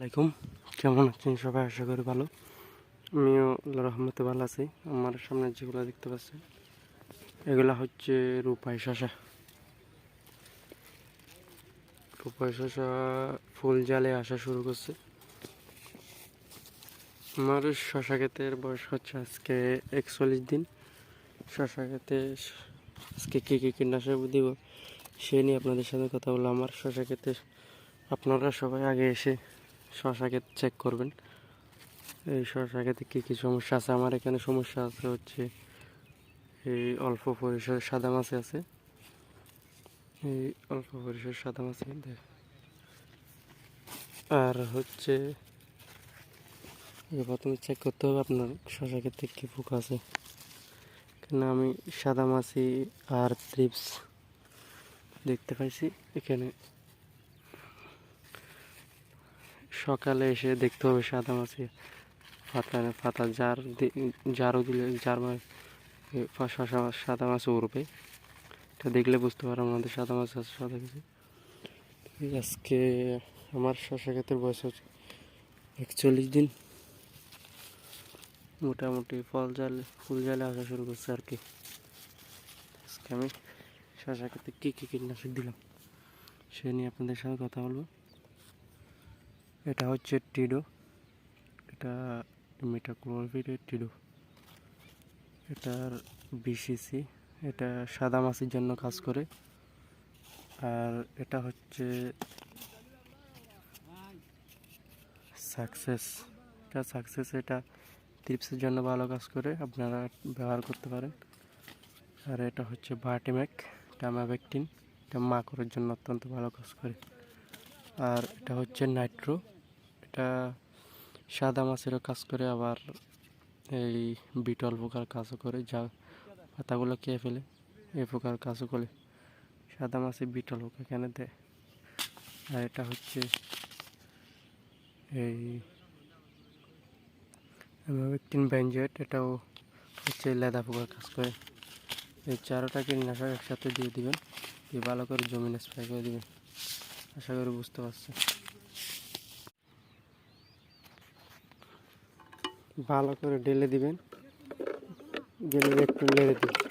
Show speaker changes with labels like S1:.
S1: আলাইকুম, কেমন আছেন সবাই? আশা করি ভালো। আমিও আল্লাহর রহমতে ভালো আছি। আমার সামনে যেগুলো দেখতে পাচ্ছেন এগুলা হচ্ছে রূপাই শসা। রূপাই শসা ফুল জালে আসা শুরু করছে। আমার শসা ক্ষেতের বয়স হচ্ছে আজকে 41 দিন। শসা ক্ষেতে আজকে কী কী কীটনাশক দিব সে নিয়ে আপনাদের সাথে কথা বললাম। আমার শসা ক্ষেতে আপনারা সবাই আগে এসে শসা ক্ষেত চেক করবেন। এই শসা খেতে কী কী সমস্যা আছে। আমার এখানে সমস্যা আছে হচ্ছে এই অল্প পরিসর সাদা মাছি আছে। এই অল্প পরিসর সাদা মাছি আর হচ্ছে প্রথমে চেক করতে হবে আপনার শসা ক্ষেতে কী পোকা আছে। এখানে আমি সাদা মাছি আর থ্রিপস দেখতে পাইছি। এখানে সকালে এসে দেখতে হবে সাদা মাছি পাতা জারও দিলে শসা সাদা মাছি উড়বে। এটা দেখলে বুঝতে পারো আমাদের সাদা মাছ আছে সাদা কিছু। আজকে আমার শসা ক্ষেতের বয়স হচ্ছে 41 দিন। মোটামুটি ফুল জালে আসা শুরু করছে আর কি। আজকে আমি শসা ক্ষেতে কী কী কীটনাশক দিলাম সে নিয়ে আপনাদের সাথে কথা বলবো। এটা হচ্ছে টিডো, এটা ইমিডাক্লোপিড টিডো, এটার BCC। এটা সাদা মাছির জন্য কাজ করে। আর এটা হচ্ছে সাকসেস, এটা টিপসের জন্য ভালো কাজ করে, আপনারা ব্যবহার করতে পারেন। আর এটা হচ্ছে ভার্টিম্যাক, টামাভেক্টিন, এটা মাকড়ের জন্য অত্যন্ত ভালো কাজ করে। আর এটা হচ্ছে নাইট্রো, এটা সাদা মাছেরও কাজ করে, আবার এই বিটল পোকার কাজও করে, যা পাতাগুলো খেয়ে ফেলে এই পোকার কাজও করে। সাদা মাছে বিটল পোকা কেন দেয়। আর এটা হচ্ছে এই অ্যামাভেক্টিন বেনজয়েট, এটাও হচ্ছে লেদা পোকার কাজ করে। এই চারোটা কীটনাশক একসাথে দিয়ে দিবেন, দিয়ে ভালো করে জমিন স্প্রে করে দিবেন। আশা করি বুঝতে পারছেন। ভালো করে ঢেলে দিবেন, ঢেলে একটু নেড়ে দিবেন।